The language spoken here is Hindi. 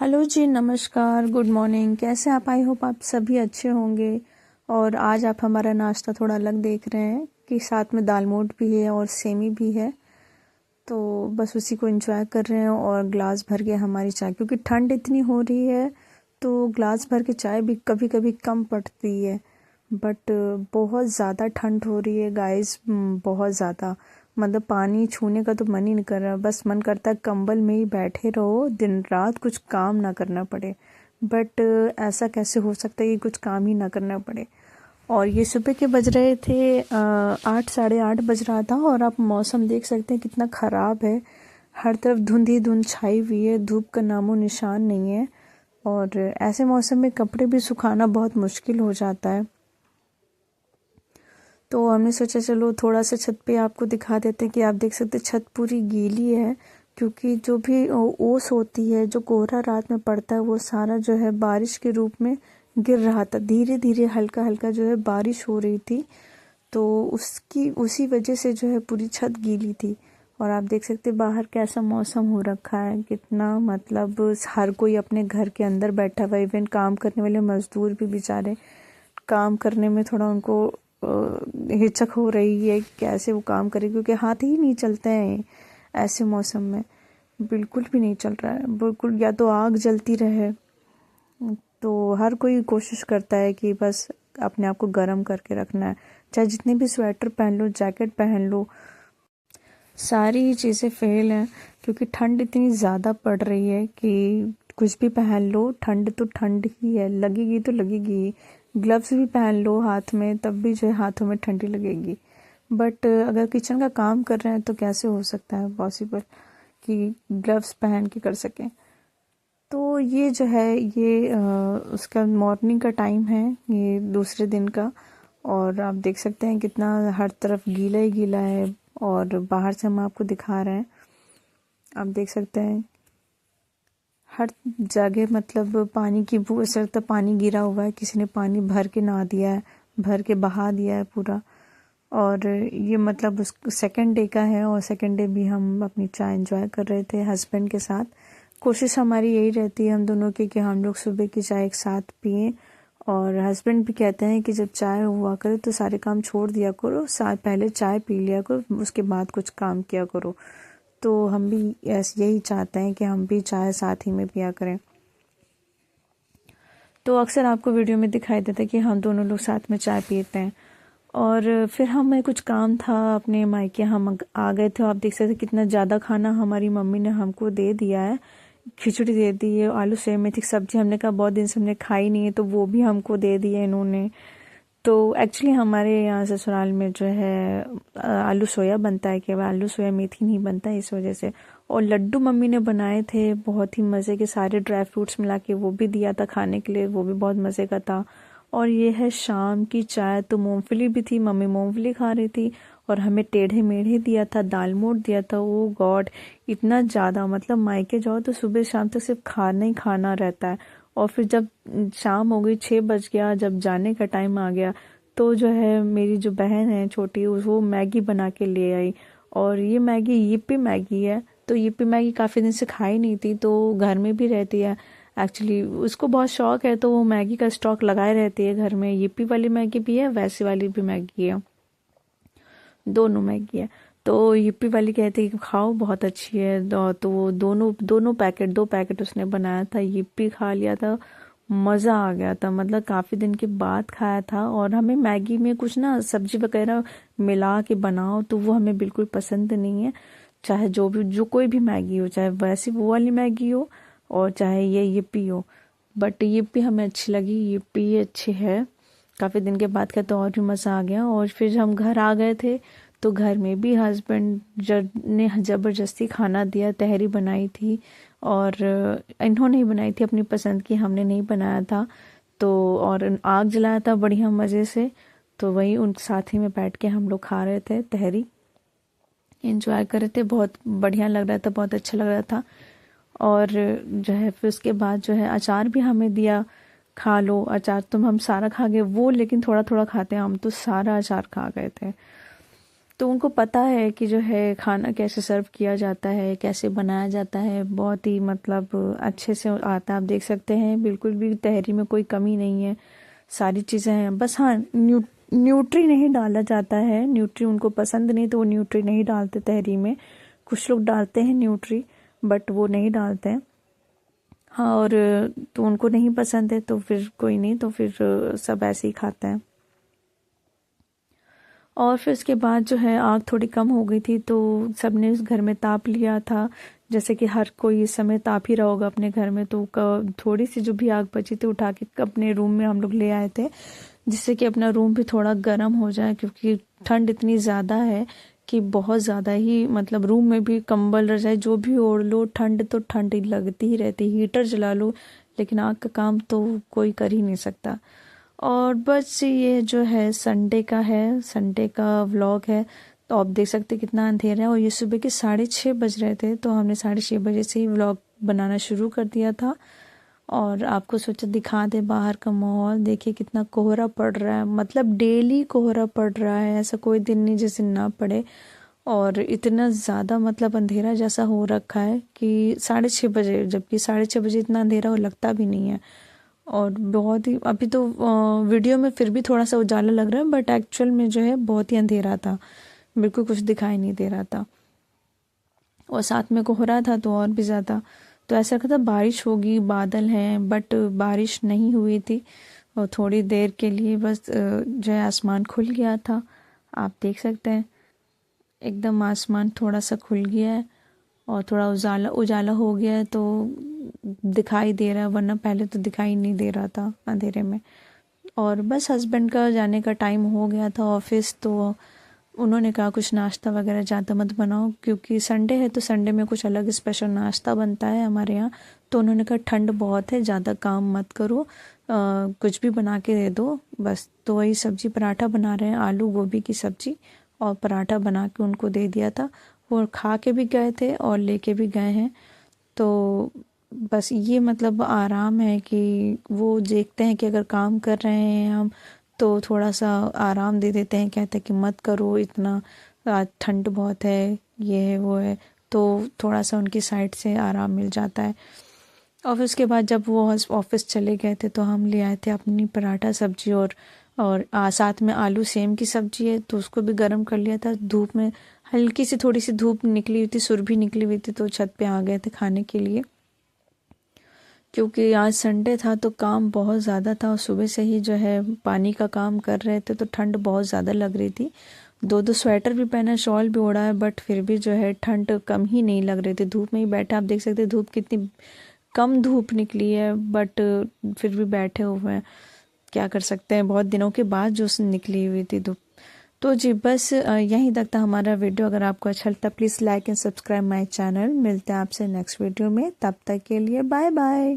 हेलो जी, नमस्कार, गुड मॉर्निंग। कैसे आप? आई होप आप सभी अच्छे होंगे। और आज आप हमारा नाश्ता थोड़ा अलग देख रहे हैं कि साथ में दाल मोठ भी है और सेमी भी है। तो बस उसी को एंजॉय कर रहे हैं और ग्लास भर के हमारी चाय, क्योंकि ठंड इतनी हो रही है तो ग्लास भर के चाय भी कभी कभी कम पड़ती है। बट बहुत ज़्यादा ठंड हो रही है गाइस, बहुत ज़्यादा। मतलब पानी छूने का तो मन ही नहीं कर रहा, बस मन करता है कंबल में ही बैठे रहो, दिन रात कुछ काम ना करना पड़े। बट ऐसा कैसे हो सकता है कि कुछ काम ही ना करना पड़े। और ये सुबह के बज रहे थे 8, साढ़े 8 बज रहा था। और आप मौसम देख सकते हैं कितना ख़राब है। हर तरफ धुंध ही धुंध छाई हुई है, धूप का नामो निशान नहीं है। और ऐसे मौसम में कपड़े भी सुखाना बहुत मुश्किल हो जाता है। तो हमने सोचा चलो थोड़ा सा छत पे आपको दिखा देते हैं कि आप देख सकते हैं छत पूरी गीली है, क्योंकि जो भी ओस होती है, जो कोहरा रात में पड़ता है, वो सारा जो है बारिश के रूप में गिर रहा था। धीरे धीरे हल्का हल्का जो है बारिश हो रही थी, तो उसी वजह से जो है पूरी छत गीली थी। और आप देख सकते हैं बाहर कैसा मौसम हो रखा है, कितना मतलब हर कोई अपने घर के अंदर बैठा हुआ। इवन काम करने वाले मजदूर भी बेचारे काम करने में थोड़ा उनको हिचक हो रही है, कैसे वो काम करे, क्योंकि हाथ ही नहीं चलते हैं ऐसे मौसम में। बिल्कुल भी नहीं चल रहा है, बिल्कुल। या तो आग जलती रहे। तो हर कोई कोशिश करता है कि बस अपने आप को गर्म करके रखना है, चाहे जितने भी स्वेटर पहन लो, जैकेट पहन लो, सारी चीज़ें फेल हैं। क्योंकि ठंड इतनी ज़्यादा पड़ रही है कि कुछ भी पहन लो, ठंड तो ठंड ही है, लगेगी तो लगेगी। ग्लव्स भी पहन लो हाथ में, तब भी जो है हाथों में ठंडी लगेगी। बट अगर किचन का काम कर रहे हैं तो कैसे हो सकता है पॉसिबल कि ग्लव्स पहन के कर सकें। तो ये जो है ये उसका मॉर्निंग का टाइम है, ये दूसरे दिन का। और आप देख सकते हैं कितना हर तरफ गीला ही गीला है। और बाहर से हम आपको दिखा रहे हैं, आप देख सकते हैं हर जगह मतलब पानी की बू, ऐसा लगता है पानी गिरा हुआ है, किसी ने पानी भर के नहा दिया है, भर के बहा दिया है पूरा। और ये मतलब उस सेकंड डे का है, और सेकंड डे भी हम अपनी चाय एंजॉय कर रहे थे हस्बैंड के साथ। कोशिश हमारी यही रहती है हम दोनों की कि हम लोग सुबह की चाय एक साथ पिएं। और हस्बैंड भी कहते हैं कि जब चाय हुआ करे तो सारे काम छोड़ दिया करो, पहले चाय पी लिया करो, उसके बाद कुछ काम किया करो। तो हम भी यही चाहते हैं कि हम भी चाय साथ ही में पिया करें। तो अक्सर आपको वीडियो में दिखाई देता है कि हम दोनों लोग साथ में चाय पीते हैं। और फिर हमें कुछ काम था अपने मायके, हम आ गए थे। आप देख सकते कितना ज़्यादा खाना हमारी मम्मी ने हमको दे दिया है। खिचड़ी दे दी है, आलू सेव मेथी की सब्जी, हमने कहा बहुत दिन से हमने खाई नहीं है, तो वो भी हमको दे दी है इन्होंने। तो एक्चुअली हमारे यहाँ ससुराल में जो है आलू सोया बनता है, केवल आलू सोया मेथी नहीं बनता है, इस वजह से। और लड्डू मम्मी ने बनाए थे बहुत ही मज़े के, सारे ड्राई फ्रूट्स मिला के वो भी दिया था खाने के लिए, वो भी बहुत मज़े का था। और ये है शाम की चाय। तो मूंगफली भी थी, मम्मी मूंगफली खा रही थी, और हमें टेढ़े मेढ़े दिया था, दाल मोठ दिया था। ओ गॉड, इतना ज़्यादा मतलब मायके जाओ तो सुबह शाम तक सिर्फ खाना ही खाना रहता है। और फिर जब शाम हो गई, 6 बज गया, जब जाने का टाइम आ गया, तो जो है मेरी जो बहन है छोटी, वो मैगी बना के ले आई। और ये मैगी यिप्पी मैगी है। तो यिप्पी मैगी काफ़ी दिन से खाई नहीं थी, तो घर में भी रहती है। एक्चुअली उसको बहुत शौक है, तो वो मैगी का स्टॉक लगाए रहती है घर में। यिप्पी वाली मैगी भी है, वैसे वाली भी मैगी है, दोनों मैगी है। तो यिप्पी वाली कहती है कि खाओ बहुत अच्छी है। तो वो दोनों दोनों पैकेट, 2 पैकेट उसने बनाया था, यिप्पी खा लिया था। मज़ा आ गया था, मतलब काफ़ी दिन के बाद खाया था। और हमें मैगी में कुछ ना सब्जी वगैरह मिला के बनाओ तो वो हमें बिल्कुल पसंद नहीं है। चाहे जो कोई भी मैगी हो, चाहे वैसी वो वाली मैगी हो, और चाहे ये यिप्पी हो। बट यिप्पी हमें अच्छी लगी, यिप्पी अच्छी है। काफ़ी दिन के बाद का तो और भी मज़ा आ गया। और फिर हम घर आ गए थे, तो घर में भी हस्बैंड ने ज़बरदस्ती खाना दिया, तहरी बनाई थी। और इन्होंने ही बनाई थी अपनी पसंद की, हमने नहीं बनाया था। तो और आग जलाया था बढ़िया मज़े से। तो वही उन साथ ही में बैठ के हम लोग खा रहे थे, तहरी एंजॉय कर रहे थे। बहुत बढ़िया लग रहा था, बहुत अच्छा लग रहा था। और जो है फिर उसके बाद जो है अचार भी हमें दिया, खा लो अचार। तुम हम सारा खा गए वो, लेकिन थोड़ा थोड़ा खाते हैं हम, तो सारा अचार खा गए थे। तो उनको पता है कि जो है खाना कैसे सर्व किया जाता है, कैसे बनाया जाता है, बहुत ही मतलब अच्छे से आता है। आप देख सकते हैं बिल्कुल भी तहरी में कोई कमी नहीं है, सारी चीज़ें हैं। बस हाँ, न्यूट्री नहीं डाला जाता है, न्यूट्री उनको पसंद नहीं तो वो न्यूट्री नहीं डालते तहरी में। कुछ लोग डालते हैं न्यूट्री, बट वो नहीं डालते हैं। हाँ, और तो उनको नहीं पसंद है तो फिर कोई नहीं, तो फिर सब ऐसे ही खाते हैं। और फिर उसके बाद जो है आग थोड़ी कम हो गई थी तो सबने उस घर में ताप लिया था, जैसे कि हर कोई इस समय ताप ही रहा होगा अपने घर में। तो थोड़ी सी जो भी आग बची थी उठा के अपने रूम में हम लोग ले आए थे, जिससे कि अपना रूम भी थोड़ा गर्म हो जाए, क्योंकि ठंड इतनी ज़्यादा है कि बहुत ज़्यादा ही, मतलब रूम में भी कंबल रजाई जो भी ओढ़ लो, ठंड तो ठंड ही लगती ही रहती। हीटर जला लो लेकिन आग का काम तो कोई कर ही नहीं सकता। और बस ये जो है संडे का है, संडे का व्लॉग है। तो आप देख सकते कितना अंधेरा है, और ये सुबह के 6:30 बज रहे थे, तो हमने 6:30 बजे से ही व्लॉग बनाना शुरू कर दिया था। और आपको सोचा दिखा दे बाहर का माहौल। देखिए कितना कोहरा पड़ रहा है, मतलब डेली कोहरा पड़ रहा है, ऐसा कोई दिन नहीं जिस दिन ना पड़े। और इतना ज़्यादा मतलब अंधेरा जैसा हो रखा है कि 6:30 बजे, जबकि 6:30 बजे इतना अंधेरा हो लगता भी नहीं है। और बहुत ही, अभी तो वीडियो में फिर भी थोड़ा सा उजाला लग रहा है, बट एक्चुअल में जो है बहुत ही अंधेरा था, बिल्कुल कुछ दिखाई नहीं दे रहा था। और साथ में कोहरा था तो और भी ज़्यादा। तो ऐसा लगा था बारिश होगी, बादल हैं, बट बारिश नहीं हुई थी। और थोड़ी देर के लिए बस जो है आसमान खुल गया था। आप देख सकते हैं एकदम आसमान थोड़ा सा खुल गया है और थोड़ा उजाला उजाला हो गया है, तो दिखाई दे रहा है, वरना पहले तो दिखाई नहीं दे रहा था अंधेरे में। और बस हस्बैंड का जाने का टाइम हो गया था ऑफिस, तो उन्होंने कहा कुछ नाश्ता वगैरह ज़्यादा मत बनाओ, क्योंकि संडे है तो संडे में कुछ अलग स्पेशल नाश्ता बनता है हमारे यहाँ। तो उन्होंने कहा ठंड बहुत है, ज़्यादा काम मत करो, कुछ भी बना के दे दो बस। तो वही सब्जी पराठा बना रहे हैं, आलू गोभी की सब्जी और पराठा बना के उनको दे दिया था। वो खा के भी गए थे और लेके भी गए हैं। तो बस ये मतलब आराम है कि वो देखते हैं कि अगर काम कर रहे हैं हम तो थोड़ा सा आराम दे देते हैं, कहते हैं कि मत करो इतना, आज ठंड बहुत है, ये है वो है, तो थोड़ा सा उनकी साइड से आराम मिल जाता है। और फिर उसके बाद जब वो ऑफिस चले गए थे तो हम ले आए थे अपनी पराठा सब्जी, और साथ में आलू सेम की सब्जी है तो उसको भी गर्म कर लिया था धूप में। हल्की सी थोड़ी सी धूप निकली हुई थी, सुरभि निकली हुई थी, तो छत पे आ गए थे खाने के लिए। क्योंकि आज संडे था तो काम बहुत ज़्यादा था, और सुबह से ही जो है पानी का काम कर रहे थे, तो ठंड बहुत ज़्यादा लग रही थी। दो स्वेटर भी पहना, शॉल भी ओढ़ा है, बट फिर भी जो है ठंड कम ही नहीं लग रही थी। धूप में ही बैठे, आप देख सकते हैं धूप कितनी कम धूप निकली है, बट फिर भी बैठे हुए हैं। क्या कर सकते हैं, बहुत दिनों के बाद जो निकली हुई थी धूप। तो जी बस यहीं तक था हमारा वीडियो। अगर आपको अच्छा लगता please like and subscribe my channel. मिलते हैं आपसे नेक्स्ट वीडियो में, तब तक के लिए बाय बाय।